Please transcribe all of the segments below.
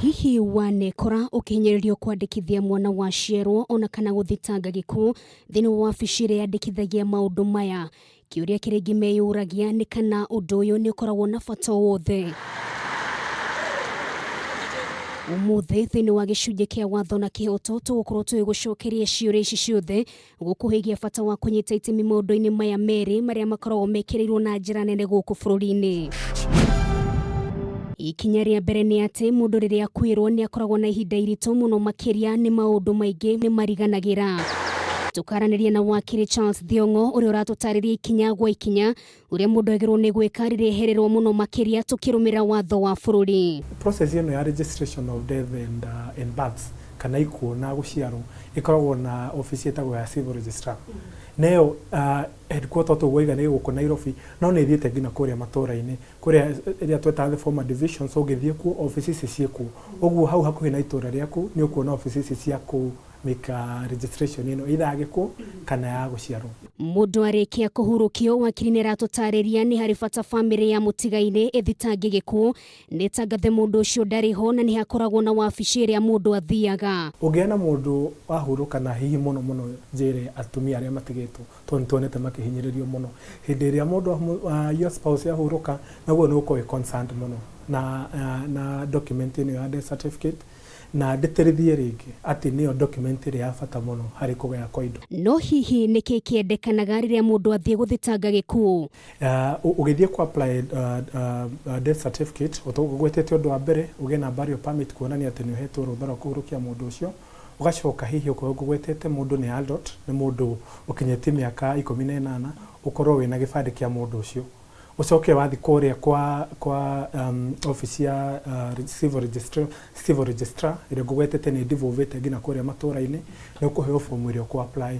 Hihi wanekora ukinyiririo kwandikithia mwana wa ciarwo ona kana guthitanga gikuu thiini wa wabici ya andikithagia maundu maya? Kiuria kiringi meyuragia ni kana undu uyu ni ukoragwo na bata wothe. Umuthi thiini wa gicunji kia Watho Na Kihoto tugukorwo tugucokeria ciuria ici ciothe gukuhigia bata wa kunyita itemi maundu-ini maya meri maria makoragwo mekirirwo na njira nene guku bururi-ini. Ikinya ria mbere ni ati mundu riria akwirwo ni akoragwo na ihinda iritu muno makiria ni maundu maingi ni mariganagira. Tukaraniria na wakiri Charles Thiongo uria uratutariria ikinya gwa ikinya uria mundu agirwo ni gwika riria ehererwo muno makiria tukirumira watho wa bururi. Process ino ya registration of death and births kana ikuo na guciarwo ikoragwo na office etagwo ya civil registrar. Neo headquarter to goiga ni guko Nairobi no ni thiete ngina kuria matora-ini kuria iria tweta the former division so githie ku offices ciekuo uguo hau hakuhi na itora riaku ni ukuona offices ciaku mika registration ino ithagiko kana ya guciarwo. Mundu arikia kuhurukio wakiri ni ratutariria ni hari bata family ya mutigaine ethitange gikuu ni tangathe mundu ucio ndari ho na ni hakoragwo na wabici ria mundu athiaga. Ugiana mundu wahuruka na hihi muno njire atumia aria matigitwo tuonete makihinyiririo muno hindi iria mundu your spouse yahuruka naguo ni uko concerned muno na document ino ya death certificate na ndeterithie ringi ati niyo document ria ya bata muno hari kugaya kwa indo. No hihi niki kiendekanaga riria mundu athie guthitanga gikuu? Ugithie ku apply death certificate utugwetete undu wa mbere ugie na burial permit kuonania ati ni uhetwo rutha rwa kuhurukia mundu ucio ugacoka hihi ukugwetete mundu ni adult ni mundu ukinyete miaka 18 ukorwo wina gibandi kia mundu ucio ucoke wathi kuria kwa office ya civil registrar ire gugwetete ni devolvete ngina kuria matora-ini ni ukuheo form ire ku apply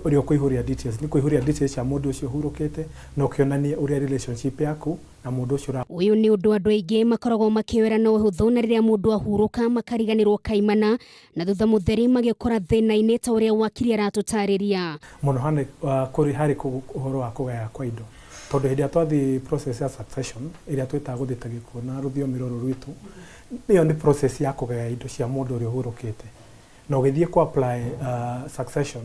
uri kuihuria details ni kuihuria details ya mundu ucio hurukite no kionania uria relationship yaku na mundu ucio. Uyu ni undu andu aingi makoragwo makiwera no huthu na riria mundu ahuruka makariganirwo kaimana na thutha mutheri magikora thina-ini ta uria wakiri aratutariria muno hane kuri hari uhoro wa kugaya kwa indo tondu hindi atwathi process ya succession iria twita guthita gikuo na ruthiomi ruru rwitu niyo ni process ya kugaya indo cia mundu uria uhurukite na ugithie ku apply succession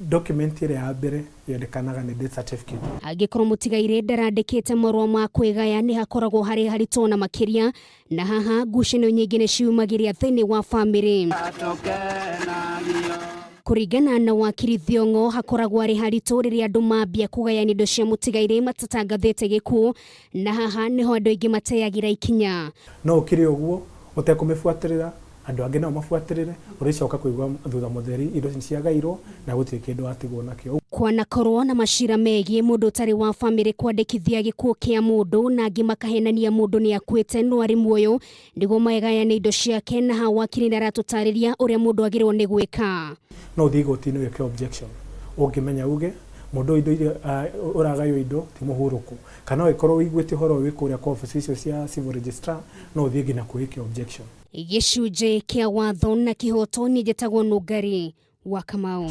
document iria ya mbere yendekanaga ni death certificate. Angikorwo mutigaire ndarandikite marua ma kwigaya ni hakoragwo hari harito na makiria na haha ngucanio nyingi ni ciumagiria thiini wa family. Kuringana na wakiri Thiongo hakoragwo ari harito riria andu mambia kugaya indo cia mutigaire matatangathite gikuu na haha niho andu aingi mateyagira ikinya. No ukiri uguo utekumifuatirira andu angi no mafuatirire uricoka kuigwa thutha mutheri indo ciagairwo na gutie kindu atigwo nakio. Kwanakorwo na mashira megie mundu tari wa family kwandikithia gikuo kia mundu na angi makahenania mundu ni akwite no ari muoyo niguo maegaya ni indo ciake na ha wakiri ni aratutariria uria mundu agirwo ni gwika. No thigoti ni weke objection ungimenya uge mundu indo uragayo indo ti muhuruku kana ikorwo wiguite horo wikuria kwa office icio cia civil registrar no thiegi na kuike objection. Gicunji kia Watho Na Kihoto ni jetagwo Nugari wa Kamau.